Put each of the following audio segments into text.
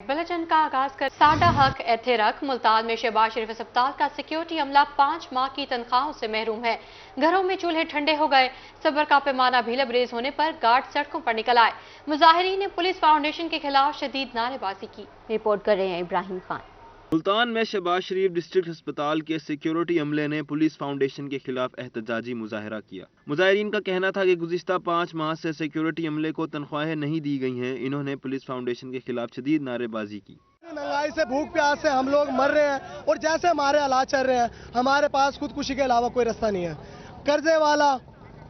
Bulletin का आगाज कर साडा हक एथे रख मुल्तान में शहबाज शरीफ अस्पताल का सिक्योरिटी अमला 5 माह की तनख्वाहों से महरूम है। घरों में चूल्हे ठंडे हो गए। सब्र का पैमाना भी लबरेज होने पर गार्ड सड़कों पर निकल आए। मुजाहिरीन ने पुलिस फाउंडेशन के खिलाफ शदीद नारेबाजी की। रिपोर्ट कर रहे हैं इब्राहिम खान। मुल्तान में शहबाज शरीफ डिस्ट्रिक्ट अस्पताल के सिक्योरिटी अमले ने पुलिस फाउंडेशन के खिलाफ एहतजाजी मुजाहरा किया। मुजाहिरीन का कहना था कि गुज़िश्ता 5 माह से सिक्योरिटी अमले को तनख्वाहें नहीं दी गई हैं। इन्होंने पुलिस फाउंडेशन के खिलाफ शदीद नारेबाजी की। महंगाई से, भूख प्यास से हम लोग मर रहे हैं और जैसे हमारे हालात चल रहे हैं, हमारे पास खुदकुशी के अलावा कोई रास्ता नहीं है। कर्जे वाला,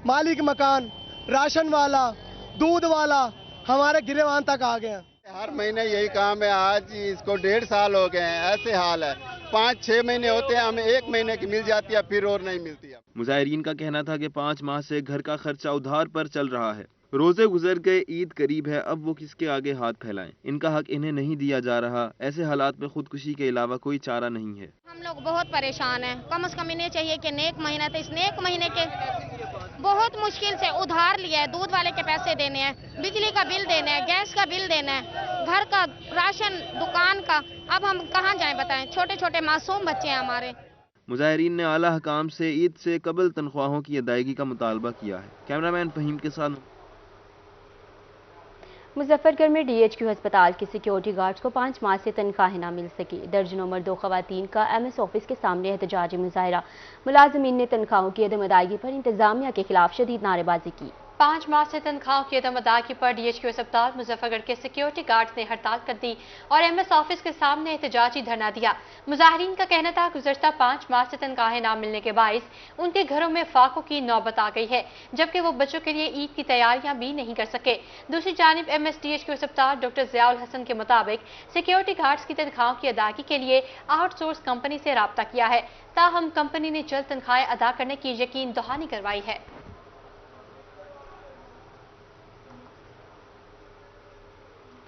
मालिक मकान, राशन वाला, दूध वाला, हमारे गिरेवान तक आ गए हैं। हर महीने यही काम है। आज इसको 1.5 साल हो गए हैं, ऐसे हाल है। 5-6 महीने होते हैं, हमें 1 महीने की मिल जाती है, फिर और नहीं मिलती है। मुजाहिरीन का कहना था कि 5 माह से घर का खर्चा उधार पर चल रहा है। रोजे गुजर गए, ईद करीब है, अब वो किसके आगे हाथ फैलाएं। इनका हक इन्हें नहीं दिया जा रहा। ऐसे हालात में खुदकुशी के अलावा कोई चारा नहीं है। हम लोग बहुत परेशान हैं। कम से कम इन्हें चाहिए कि नेक महीना था, इस नेक महीने के बहुत मुश्किल से उधार लिया है। दूध वाले के पैसे देने हैं, बिजली का बिल देना है, गैस का बिल देना है, घर का राशन, दुकान का। अब हम कहाँ जाएं बताएं। छोटे छोटे मासूम बच्चे हैं हमारे। मुजाहिरीन ने आला हकाम से ईद से कबल तनख्वाहों की अदायगी का मुतालबा किया है। कैमरामैन फहीम के साथ। मुजफ्फरगढ़ में DHQ अस्पताल के सिक्योरिटी गार्ड्स को 5 माह से तनख्वाहें न मिल सकी। दर्जनों मर्दों खवातीन का MS ऑफिस के सामने एहतजाजी मुजाहरा। मुलाजमीन ने तनख्वाहों की अदम अदायगी पर इंतजामिया के खिलाफ शदीद नारेबाजी की। 5 माह से तनख्वाहों की अदम अदायगी पर DHQ अस्पताल मुजफ्फरगढ़ के सिक्योरिटी गार्ड्स ने हड़ताल कर दी और MS ऑफिस के सामने एहतजाजी धरना दिया। मुजाहिरीन का कहना था गुज़श्ता 5 माह से तनख्वाहें न मिलने के बाइस उनके घरों में फाकों की नौबत आ गई है, जबकि वो बच्चों के लिए ईद की तैयारियां भी नहीं कर सके। दूसरी जानिब MS DHQ अस्पताल डॉक्टर ज़ियाउल हसन के मुताबिक सिक्योरिटी गार्ड्स की तनख्वाहों की अदायगी के लिए आउटसोर्स कंपनी से राब्ता किया है, ताहम कंपनी ने जल्द तनख्वाहें अदा करने की यकीन दहानी करवाई है।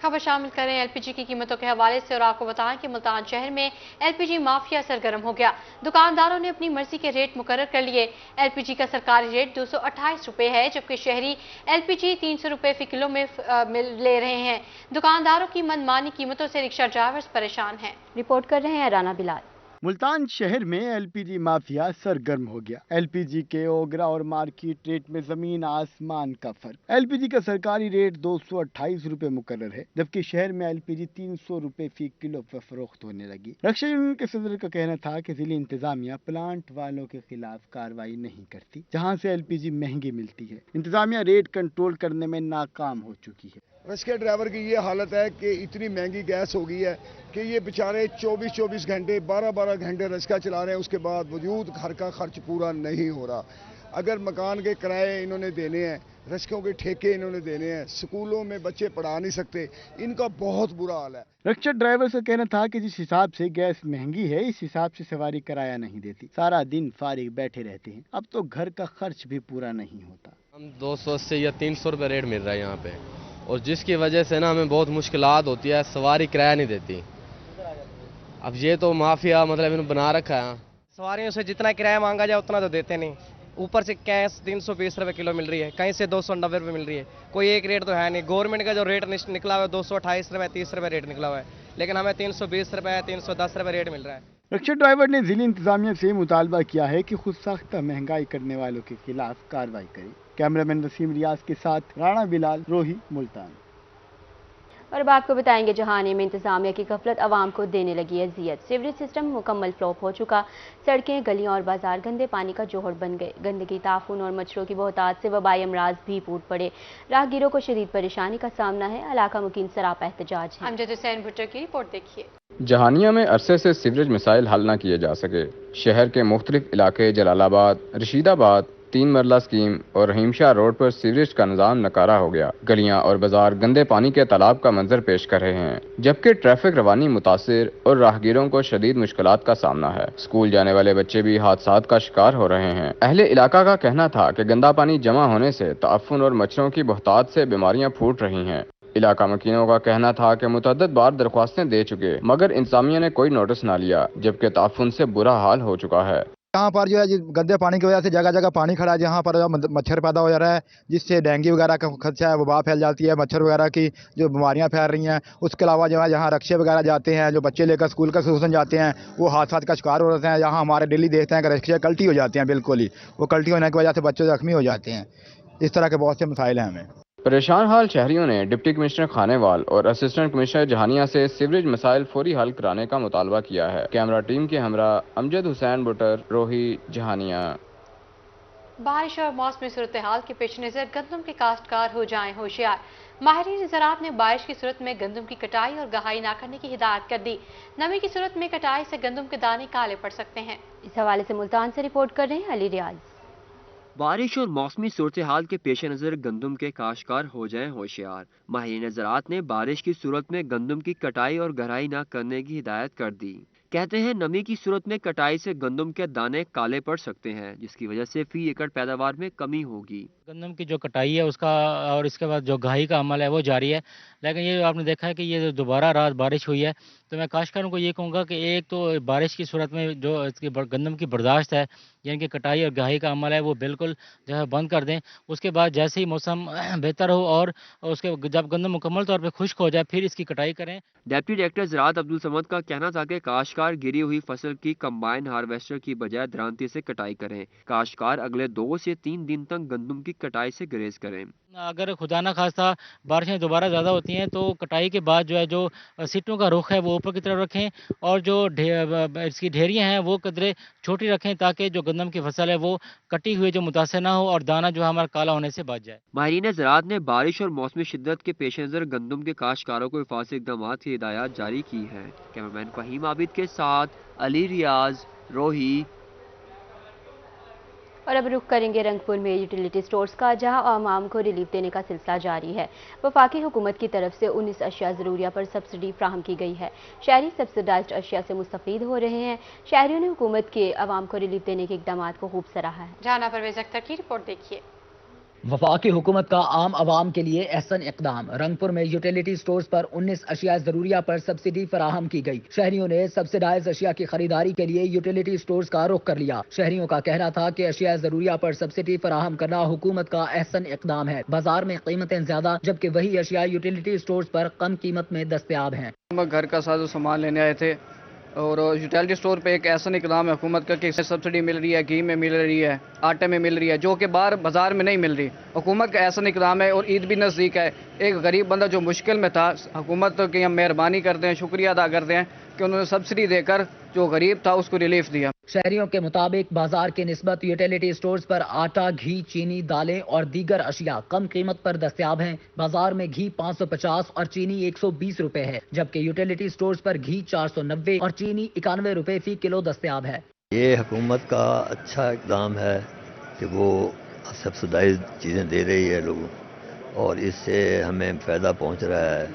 खबर शामिल करें LPG की कीमतों के हवाले से और आपको बताएं कि मुल्तान शहर में LPG माफिया सरगर्म हो गया। दुकानदारों ने अपनी मर्जी के रेट मुकर्रर कर लिए। LPG का सरकारी रेट 228 रुपए है, जबकि शहरी LPG 300 रुपए फी किलो में ले रहे हैं। दुकानदारों की मनमानी कीमतों से रिक्शा ड्राइवर्स परेशान हैं। रिपोर्ट कर रहे हैं राना बिलाल। मुल्तान शहर में LPG माफिया सरगर्म हो गया। LPG के ओगरा और मार्केट रेट में जमीन आसमान का फर्क। LPG का सरकारी रेट 228 रुपए मुकर्रर है, जबकि शहर में LPG 300 रुपए फी किलो पर फरोख्त होने लगी। रक्षा यूनियन के सदर का कहना था कि जिली इंतजामिया प्लांट वालों के खिलाफ कार्रवाई नहीं करती, जहाँ से LPG महंगी मिलती है। इंतजामिया रेट कंट्रोल करने में नाकाम हो चुकी है। रिक्शा ड्राइवर की ये हालत है कि इतनी महंगी गैस हो गई है कि ये बेचारे 24-24 घंटे 12-12 घंटे रिक्शा चला रहे हैं, उसके बाद वजूद घर का खर्च पूरा नहीं हो रहा। अगर मकान के किराए इन्होंने देने हैं, रिक्शों के ठेके इन्होंने देने हैं, स्कूलों में बच्चे पढ़ा नहीं सकते, इनका बहुत बुरा हाल है। रिक्शा ड्राइवर का कहना था कि जिस हिसाब से गैस महंगी है, इस हिसाब से सवारी किराया नहीं देती, सारा दिन फारिग बैठे रहते हैं। अब तो घर का खर्च भी पूरा नहीं होता। हम 280 या 300 रुपये रेट मिल रहा है यहाँ पे, और जिसकी वजह से ना हमें बहुत मुश्किलात होती है। सवारी किराया नहीं देती। अब ये तो माफिया मतलब इन्होंने बना रखा है। सवारियों से जितना किराया मांगा जाए उतना तो देते नहीं। ऊपर से गैस 320 रुपये किलो मिल रही है, कहीं से 290 रुपये मिल रही है। कोई एक रेट तो है नहीं। गवर्नमेंट का जो रेट निकला हुआ है 228 रुपये 30 रुपये रेट निकला हुआ है, लेकिन हमें 320 रुपये 310 रुपये रेट मिल रहा है। रिक्शा ड्राइवर ने जिली इंतजामिया से मुतालबा किया है कि खुद साख्ता महंगाई करने वालों के खिलाफ कार्रवाई करे। कैमरामैन वसीम रियाज के साथ राणा बिलाल, रोही, मुल्तान। और अब आपको बताएंगे जहाने में इंतजामिया की गफलत आवाम को देने लगी अजियत। सीवरेज सिस्टम मुकम्मल फ्लॉप हो चुका। सड़कें, गलियां और बाजार गंदे पानी का जोहर बन गए। गंदगी, ताफून और मच्छरों की बहुतात से वबाई अमराज भी फूट पड़े। राहगीरों को शदीद परेशानी का सामना है। इलाका मुकीम सरापा एहतजाज है। अमजद हुसैन भुट्टो की रिपोर्ट देखिए। जहानिया में अरसे से सीवरेज मसाइल हल न किए जा सके। शहर के मुख्तलिफ इलाके जलालाबाद, रशीदाबाद, 3 मरला स्कीम और रहीमशाह रोड पर सीवरेज का निजाम नकारा हो गया। गलियां और बाजार गंदे पानी के तालाब का मंजर पेश कर रहे हैं, जबकि ट्रैफिक रवानी मुतासिर और राहगीरों को शदीद मुश्किलात का सामना है। स्कूल जाने वाले बच्चे भी हादसात का शिकार हो रहे हैं। अहले इलाका का कहना था कि गंदा पानी जमा होने से ताफुन और मच्छरों की बहुतात से बीमारियां फूट रही हैं। इलाका मकीनों का कहना था कि मुतअद्दिद बार दरख्वास्तें दे चुके, मगर इंतजामिया ने कोई नोटिस न लिया, जबकि ताफुन से बुरा हाल हो चुका है। यहाँ पर जो है गंदे पानी की वजह से जगह जगह पानी खड़ा है, जहाँ पर मच्छर पैदा हो जा रहा है, जिससे डेंगू वगैरह का खदशा है, वबा फैल जाती है, मच्छर वगैरह की जो बीमारियाँ फैल रही हैं। उसके अलावा जो है जहाँ रक्शे वगैरह जाते हैं, जो बच्चे लेकर स्कूल का ट्यूशन जाते हैं, वो हादसा का शिकार हो जाते हैं। यहाँ हमारे डेली देखते हैं कि रक्शे कल्टी हो जाते हैं, बिल्कुल ही वो कल्टी होने की वजह से बच्चे जख्मी हो जाते हैं। इस तरह के बहुत से मसाइल हैं हमें। परेशान हाल शहरियों ने डिप्टी कमिश्नर खानेवाल और असिस्टेंट कमिश्नर जहानिया से सीवरेज मसाइल फौरी हल कराने का मुतालबा किया है। कैमरा टीम के हमरा अमजद हुसैन बुटर, रोही, जहानिया। बारिश और मौसमी सूरत हाल के पेश नज़र गंदम के काश्तकार हो जाएं होशियार। माहिरीन ज़राअत ने बारिश की सूरत में गंदम की कटाई और गहाई न करने की हिदायत कर दी। नमी की सूरत में कटाई से गंदम के दाने काले पड़ सकते हैं। इस हवाले से मुल्तान से रिपोर्ट कर रहे हैं अली रियाज। बारिश और मौसमी सूरत हाल के पेश नज़र गंदम के काश्तकार हो जाएं होशियार। माहिरीन ज़राअत ने बारिश की सूरत में गंदम की कटाई और गहराई न करने की हिदायत कर दी। कहते हैं नमी की सूरत में कटाई से गंदम के दाने काले पड़ सकते हैं, जिसकी वजह से फी एकड़ पैदावार में कमी होगी। गंदम की जो कटाई है उसका और इसके बाद जो गहाई का अमल है वो जारी है, लेकिन ये आपने देखा है कि ये दोबारा रात बारिश हुई है, तो मैं काश्तकारों को ये कहूँगा कि एक तो बारिश की सूरत में जो इसकी गंदम की बर्दाश्त है, यानी कि कटाई और गहाई का अमल है, वो बिल्कुल जो है बंद कर दें। उसके बाद जैसे ही मौसम बेहतर हो और उसके जब गंदम मुकम्मल तौर पर खुश्क हो जाए फिर इसकी कटाई करें। डिप्टी डायरेक्टर ज़राअत अब्दुल समद का कहना था कि काश्तकार गिरी हुई फसल की कंबाइन हार्वेस्टर की बजाय दरांती से कटाई करें। काश्तकार अगले 2 से 3 दिन तक गंदम की कटाई से गुरेज करें। अगर खुदा न खास्ता बारिशें दोबारा ज़्यादा होती हैं तो कटाई के बाद जो है जो सीटों का रुख है वो ऊपर की तरफ रखें और जो इसकी ढेरियाँ हैं वो कदरे छोटी रखें, ताकि जो गंदम की फसल है वो कटी हुई जो मुतासर ना हो और दाना जो है हमारा काला होने से बच जाए। माहिरीन ज़राअत ने बारिश और मौसमी शिद्दत के पेश नज़र गंदम के काश्तकारों को हिफाजती इक़दाम की हिदायत जारी की है। कैमरामैन फहीम आबिद के साथ अली रियाज, रोही। और अब रुख करेंगे रंगपुर में यूटिलिटी स्टोर्स का, जहां आवाम को रिलीफ देने का सिलसिला जारी है। वफाकी हुकूमत की तरफ से 19 अशिया ज़रूरिया पर सब्सिडी फ्राहम की गई है। शहरी सब्सिडाइज्ड अशिया से मुस्तफ़ीद हो रहे हैं। शहरियों ने हुकूमत के आवाम को रिलीफ देने के इक़दामात को खूब सराहा है। जाना परवेज़ अख्तर की रिपोर्ट देखिए। वफाकी हुकूमत का आम आवाम के लिए एहसन इक़दाम। रंगपुर में यूटिलिटी स्टोर्स पर 19 अशिया ज़रूरिया पर सब्सिडी फराहम की गई। शहरियों ने सब्सिडाइज अशिया की खरीदारी के लिए यूटिलिटी स्टोर्स का रुख कर लिया। शहरियों का कहना था कि अशिया ज़रूरिया पर सब्सिडी फराहम करना हुकूमत का एहसन इक़दाम है। बाजार में कीमतें ज्यादा, जबकि वही अशिया यूटिलिटी स्टोर्स पर कम कीमत में दस्तयाब हैं। हम घर का साजो सामान लेने आए थे और यूटिलिटी स्टोर पे एक ऐसा इक़दाम है हुकूमत का कि सब्सिडी मिल रही है, घी में मिल रही है, आटे में मिल रही है, जो कि बाहर बाजार में नहीं मिल रही। हुकूमत का ऐसा इक़दाम है और ईद भी नज़दीक है। एक गरीब बंदा जो मुश्किल में था, हुकूमत की हम मेहरबानी करते हैं, शुक्रिया अदा करते हैं कि उन्होंने सब्सिडी देकर जो गरीब था उसको रिलीफ दिया। शहरियों के मुताबिक बाजार की निस्बत यूटिलिटी स्टोर्स पर आटा, घी, चीनी, दालें और दीगर अशिया कम कीमत पर दस्तयाब हैं। बाजार में घी 550 और चीनी 120 रुपए है, जबकि यूटिलिटी स्टोर्स पर घी 490 और चीनी 91 रुपए फी किलो दस्तयाब है। ये हुकूमत का अच्छा इक़दाम है कि वो सब्सिडाइज चीज़ें दे रही है लोगों, और इससे हमें फ़ायदा पहुँच रहा है।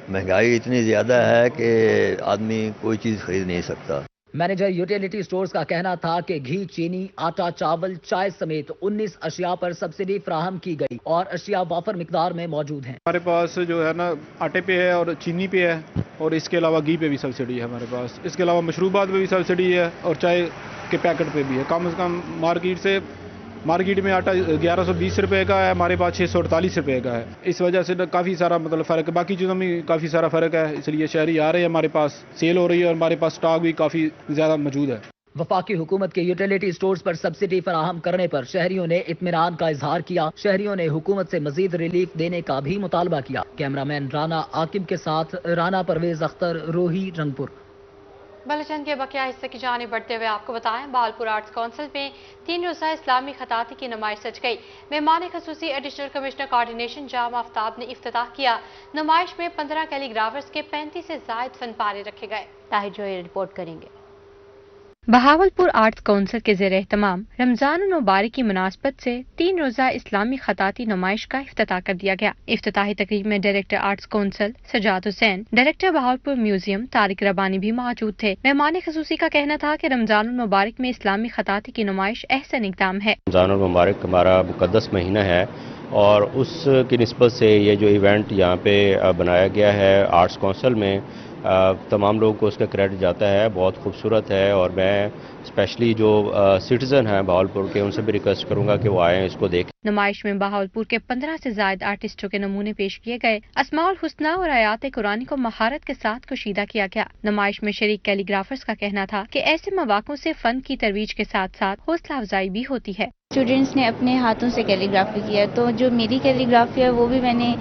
महंगाई इतनी ज़्यादा है कि आदमी कोई चीज़ खरीद नहीं सकता। मैनेजर यूटिलिटी स्टोर्स का कहना था कि घी, चीनी, आटा, चावल, चाय समेत 19 अशिया पर सब्सिडी फ्राहम की गई और अशिया वाफर मिकदार में मौजूद हैं। हमारे पास जो है ना आटे पे है और चीनी पे है, और इसके अलावा घी पे भी सब्सिडी है हमारे पास। इसके अलावा मशरूबात पे भी सब्सिडी है और चाय के पैकेट पे भी है। कम से कम मार्केट में आटा 1120 रुपए का है, हमारे पास 648 रुपए का है। इस वजह से काफ़ी सारा मतलब फ़र्क है, बाकी चीज़ों में काफ़ी सारा फ़र्क है। इसलिए शहरी आ रहे हैं, हमारे पास सेल हो रही है और हमारे पास स्टॉक भी काफ़ी ज़्यादा मौजूद है। वफाकी हुकूमत के यूटिलिटी स्टोर्स पर सब्सिडी फराहम करने पर शहरियों ने इत्मीनान का इजहार किया। शहरियों ने हुकूमत से मजीद रिलीफ देने का भी मुतालबा किया। कैमरामैन राना आकिब के साथ राना परवेज अख्तर, रोही, रंगपुर। बुलेटिन के बकिया हिस्से की जानिब बढ़ते हुए आपको बताएं, बहावलपुर आर्ट्स काउंसिल में 3 रोज़ा इस्लामी खताती की नुमाइश सज गई। मेहमान खसूसी एडिशनल कमिश्नर कोऑर्डिनेशन जाम आफ्ताब ने इफ्तिताह किया। नुमाइश में 15 कैलीग्राफर्स के 35 से जायद फन पारे रखे गए। ताहिर जोई रिपोर्ट करेंगे। बहावलपुर आर्ट्स काउंसिल के ज़ेर एहतमाम रमजान मुबारक की मुनासबत से 3 रोज़ा इस्लामी खताती नुमाइश का इफ्तिताह कर दिया गया। इफ्तिताही तकरीब में director arts council Sajjad Hussain, director Bahawalpur museum Tariq Rabbani भी मौजूद थे। मेहमान खसूसी का कहना था कि रमजान मुबारक में इस्लामी खताती की नुमाइश एहसन इक़दाम है। रमजान मुबारक हमारा मुक़द्दस महीना है और उसकी निस्बत से ये जो इवेंट यहाँ पे बनाया गया है आर्ट्स काउंसिल में, तमाम लोगों को उसका क्रेडिट जाता है, बहुत खूबसूरत है। और मैं स्पेशली जो सिटीज़न हैं बहावलपुर के, उनसे भी रिक्वेस्ट करूँगा कि वो आएँ, इसको देखें। नुमाइश में बहावलपुर के 15 से ज्यादा आर्टिस्टों के नमूने पेश किए गए। अस्माउल हुस्ना और आयात कुरानी को महारत के साथ कशीदा किया गया। नुमाइश में शरीक कैलीग्राफर्स का कहना था कि ऐसे मौक़ों से फन की तरोीज के साथ साथ हौसला अफजाई भी होती है। स्टूडेंट्स ने अपने हाथों से कैलीग्राफी किया, तो जो मेरी कैलीग्राफी है वो भी मैंने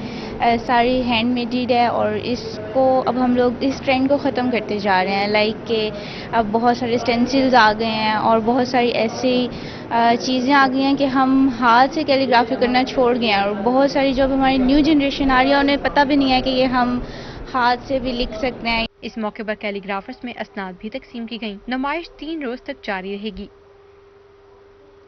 सारी हैंड मेडेड है, और इसको अब हम लोग इस ट्रेंड को ख़त्म करते जा रहे हैं। लाइक के अब बहुत सारे स्टेंसिल्स आ गए हैं और बहुत सारी ऐसी चीज़ें आ गई हैं कि हम हाथ से कैलीग्राफी करना छोड़ गए हैं, और बहुत सारी जो हमारी न्यू जनरेशन आ रही है उन्हें पता भी नहीं है कि ये हम हाथ से भी लिख सकते हैं। इस मौके पर कैलीग्राफर्स में असनाद भी तकसीम की गई। नुमाइश 3 रोज तक जारी रहेगी।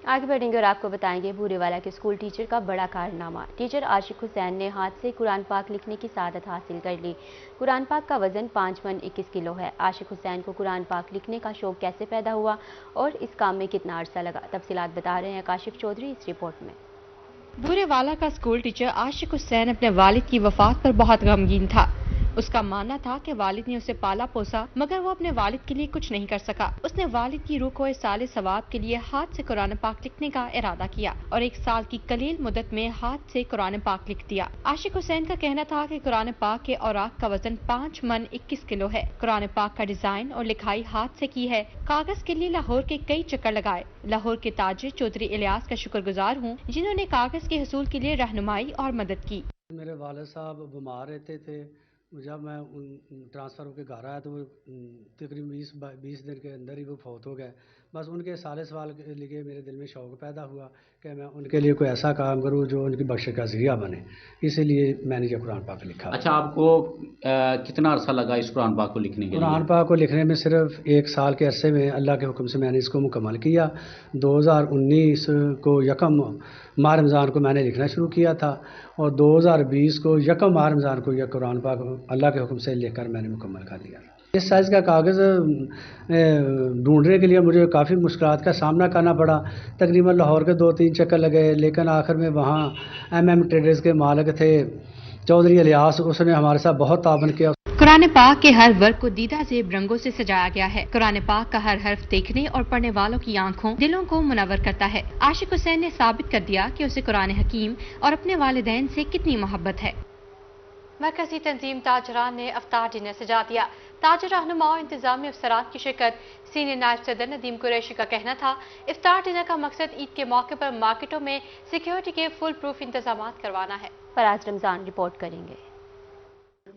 आगे बढ़ेंगे और आपको बताएंगे बूरेवाला के स्कूल टीचर का बड़ा कारनामा। टीचर आशिक हुसैन ने हाथ से कुरान पाक लिखने की सआदत हासिल कर ली। कुरान पाक का वजन 5 मन 21 किलो है। आशिक हुसैन को कुरान पाक लिखने का शौक कैसे पैदा हुआ और इस काम में कितना अरसा लगा, तफसीलात बता रहे हैं काशिफ चौधरी इस रिपोर्ट में। बूरेवाला का स्कूल टीचर आशिक हुसैन अपने वालिद की वफात पर बहुत गमगीन था। उसका मानना था कि वालिद ने उसे पाला पोसा, मगर वो अपने वालिद के लिए कुछ नहीं कर सका। उसने वालिद की रूह को साले सवाब के लिए हाथ से कुरान पाक लिखने का इरादा किया और 1 साल की कलील मुद्दत में हाथ से कुरान पाक लिख दिया। आशिक हुसैन का कहना था कि कुरान पाक के औराक का वजन 5 मन 21 किलो है। कुरान पाक का डिजाइन और लिखाई हाथ से की है। कागज के लिए लाहौर के कई चक्कर लगाए। लाहौर के ताजिर चौधरी इलियास का शुक्रगुजार हूँ जिन्होंने कागज के हसूल के लिए रहनुमाई और मदद की। मेरे वालिद साहब बीमार रहते थे, जब मैं ट्रांसफ़र होकर घर आया तो वो तकरीबन 20 दिन के अंदर ही वो फौत हो गए। बस उनके साले सवाल के लिए मेरे दिल में शौक़ पैदा हुआ कि मैं उनके लिए कोई ऐसा काम करूं जो उनकी बख्शिश का ज़रिया बने, इसीलिए मैंने ये कुरान पाक लिखा। अच्छा, आपको कितना अरसा लगा इस कुरान पाक को लिखने के लिए? कुरान पाक को लिखने में सिर्फ 1 साल के अरसे में अल्लाह के हुक्म से मैंने इसको मुकम्मल किया। 2019 को यकम माह रमज़ान को मैंने लिखना शुरू किया था और 2020 को यकम माह रमज़ान को यह कुरान पाक अल्लाह के हुक्म से लेकर मैंने मुकम्मल कर लिया। इस साइज़ का कागज़ ढूंढने के लिए मुझे काफ़ी मुश्किलात का सामना करना पड़ा। तकरीबन लाहौर के 2-3 चक्कर लगे, लेकिन आखिर में वहाँ MM ट्रेडर्स के मालिक थे चौधरी इलियास, उसने हमारे साथ बहुत ताबन किया। कुरान पाक के हर वर्ग को दीदा ज़ेब रंगों से सजाया गया है। कुरान पाक का हर हर्फ देखने और पढ़ने वालों की आंखों दिलों को मुनव्वर करता है। आशिक हुसैन ने साबित कर दिया कि उसे कुरान हकीम और अपने वालिदैन से कितनी मोहब्बत है। मरकजी तंजीम ताजरान ने अफ्तार डिनर सजा दिया। ताजर रहनुमा और इंतजामी अफसरान की शिरकत। सीनियर नायब सदर नदीम कुरैशी का कहना था इफ्तार डिनर का मकसद ईद के मौके पर मार्केटों में सिक्योरिटी के फुल प्रूफ इंतजाम करवाना है। फराज रमजान रिपोर्ट करेंगे।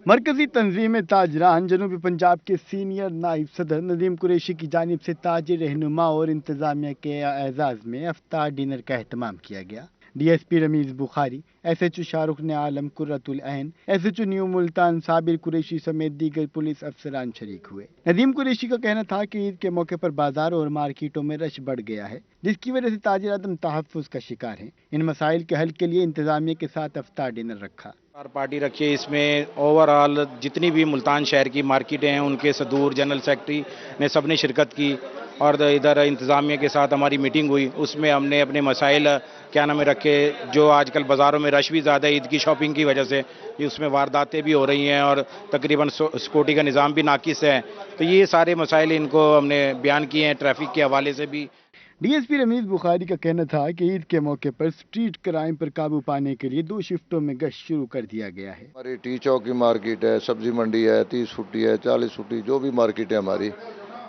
मरकजी तंजीम ताजरान जनूबी पंजाब के सीनियर नायब सदर नदीम कुरैशी की जानिब से ताजिर रहनुमा और इंतजामिया के एजाज़ में अफ्तार डिनर का एहतमाम किया गया। DSP रमीज़ बुखारी, SHO शाहरुख ने आलम, कुर्रतुल ऐन, SHO न्यू मुल्तान साबिर कुरैशी समेत दीगर पुलिस अफसरान शरीक हुए। नदीम कुरैशी का कहना था कि ईद के मौके पर बाजारों और मार्केटों में रश बढ़ गया है, जिसकी वजह से ताजिर अदम तहफ़्फ़ुज़ का शिकार हैं। इन मसाइल के हल के लिए इंतजामिया के साथ अफ्तार डिनर रखा। पार्टी रखी है। इसमें ओवरऑल जितनी भी मुल्तान शहर की मार्केटें हैं उनके सदूर जनरल सेक्रेटरी ने सब ने शिरकत की और इधर इंतज़ामिया के साथ हमारी मीटिंग हुई। उसमें हमने अपने मसाइल क्या नाम रखे, जो आजकल बाज़ारों में रश भी ज़्यादा है ईद की शॉपिंग की वजह से, उसमें वारदातें भी हो रही हैं और तकरीबन सिक्योरिटी का निज़ाम भी नाकिस है। तो ये सारे मसाइल इनको हमने बयान किए हैं ट्रैफिक के हवाले से भी। DSP रमीज़ बुखारी का कहना था कि ईद के मौके पर स्ट्रीट क्राइम पर काबू पाने के लिए 2 शिफ्टों में गश्त शुरू कर दिया गया है। हमारी टी चौक की मार्केट है, सब्जी मंडी है, 30 फुटी है, 40 फुटी, जो भी मार्केट है हमारी,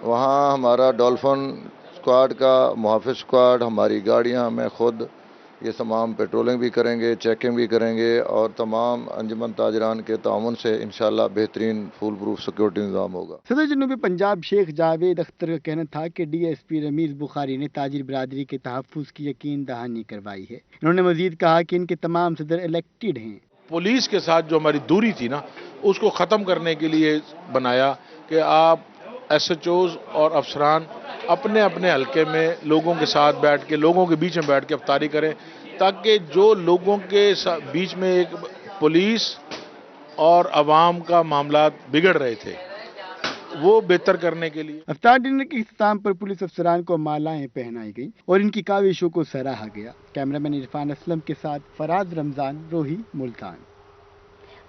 वहाँ हमारा डॉल्फिन स्क्वाड का मुहाफिज स्क्वाड, हमारी गाड़ियाँ, हमें खुद ये तमाम पेट्रोलिंग भी करेंगे, चेकिंग भी करेंगे और तमाम अंजुमन ताजरान के ताउन से इंशाल्लाह बेहतरीन फुल प्रूफ सिक्योरिटी निज़ाम होगा। सदर जनूबी पंजाब शेख जावेद अख्तर का कहना था कि DSP रमीज़ बुखारी ने ताजिर बरादरी के तहफ़्फ़ुज़ की यकीन दहानी करवाई है। इन्होंने मजीद कहा कि इनके तमाम सदर इलेक्टेड हैं। पुलिस के साथ जो हमारी दूरी थी ना, उसको ख़त्म करने के लिए बनाया कि आप SHOs और अफसरान अपने अपने हलके में लोगों के साथ बैठ के, लोगों के बीच में बैठ के अफ्तारी करें, ताकि जो लोगों के बीच में एक पुलिस और अवाम का मामला बिगड़ रहे थे वो बेहतर करने के लिए। अफ्तार डिनर के इख्तिताम पर पुलिस अफसरान को मालाएं पहनाई गई और इनकी काविशों को सराहा गया। कैमरामैन इरफान असलम के साथ फराज रमजान, रोही, मुल्तान।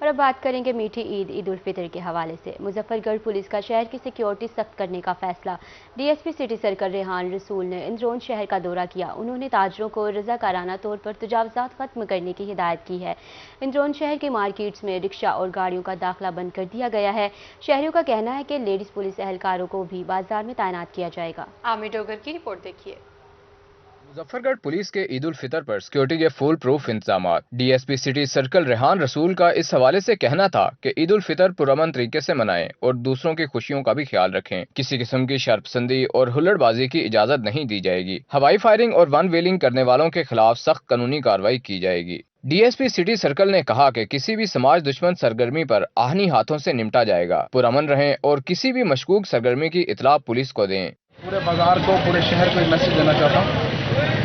और अब बात करेंगे मीठी ईद ईद उल फितर के हवाले से। मुजफ्फरगढ़ पुलिस का शहर की सिक्योरिटी सख्त करने का फैसला। डीएसपी सिटी सर्कल रेहान रसूल ने इंद्रोन शहर का दौरा किया। उन्होंने ताजरों को रजाकाराना तौर पर तजावुज़ात खत्म करने की हिदायत की है। इंद्रोन शहर के मार्केट्स में रिक्शा और गाड़ियों का दाखिला बंद कर दिया गया है। शहरियों का कहना है कि लेडीज पुलिस एहलकारों को भी बाजार में तैनात किया जाएगा। आमिर डोगर की रिपोर्ट देखिए। मुजफ्फरगढ़ पुलिस के ईद उल फितर पर सिक्योरिटी के फुल प्रूफ इंतजाम। डीएसपी सिटी सर्कल रेहान रसूल का इस हवाले से कहना था कि ईद उल फितर पुरअमन तरीके से मनाएं और दूसरों की खुशियों का भी ख्याल रखें। किसी किस्म की शर्पसंदी और हुल्लड़बाजी की इजाजत नहीं दी जाएगी। हवाई फायरिंग और वन व्हीलिंग करने वालों के खिलाफ सख्त कानूनी कार्रवाई की जाएगी। डीएसपी सिटी सर्कल ने कहा कि किसी भी समाज दुश्मन सरगर्मी पर आहनी हाथों से निपटा जाएगा। पुरअमन रहें और किसी भी मशकूक सरगर्मी की इतला पुलिस को दें। पूरे बाजार को, पूरे शहर को एक मैसेज देना चाहता हूँ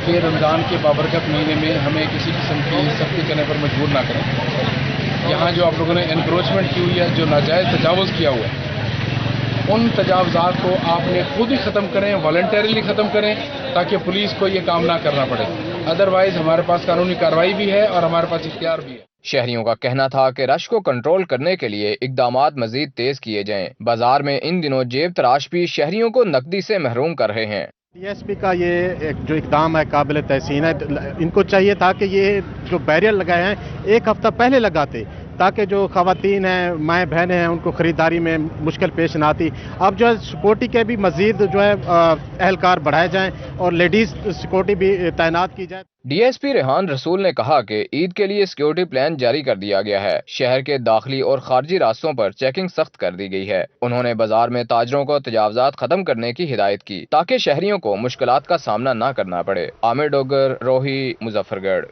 कि रमज़ान के बाबरकत महीने में हमें किसी किस्म की सख्ती करने पर मजबूर ना करें। यहाँ जो आप लोगों ने एनक्रोचमेंट की हुई है, जो नाजायज़ तजावुज़ किया हुआ है, उन तजावुज़ात को आपने खुद ही ख़त्म करें, वॉलंटरीली ख़त्म करें, ताकि पुलिस को ये काम ना करना पड़े। अदरवाइज़ हमारे पास कानूनी कार्रवाई भी है और हमारे पास इख्तियार भी है। शहरियों का कहना था कि रश को कंट्रोल करने के लिए इकदामात मजीद तेज किए जाएं। बाजार में इन दिनों जेब तराश भी शहरियों को नकदी से महरूम कर रहे हैं। डीएसपी का ये जो इकदाम है काबिल तहसीन है। इनको चाहिए था कि ये जो बैरियर लगाए हैं एक हफ्ता पहले लगाते, ताकि जो खवातीन हैं, माएँ बहनें हैं, उनको ख़रीदारी में मुश्किल पेश ना आती। अब जो है सिक्योरिटी के भी मजीद जो है एहलकार बढ़ाए जाएं और लेडीज़ सिक्योरिटी भी तैनात की जाए। डीएसपी रेहान रसूल ने कहा कि ईद के लिए सिक्योरिटी प्लान जारी कर दिया गया है। शहर के दाखिली और खारजी रास्तों पर चेकिंग सख्त कर दी गई है। उन्होंने बाजार में ताजरों को तजावुज़ात खत्म करने की हिदायत की ताकि शहरियों को मुश्किलात का सामना न करना पड़े। आमिर डोगर, रोही, मुजफ्फरगढ़।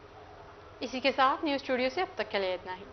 इसी के साथ न्यूज़ स्टूडियो से अब तक के लिए इतना ही।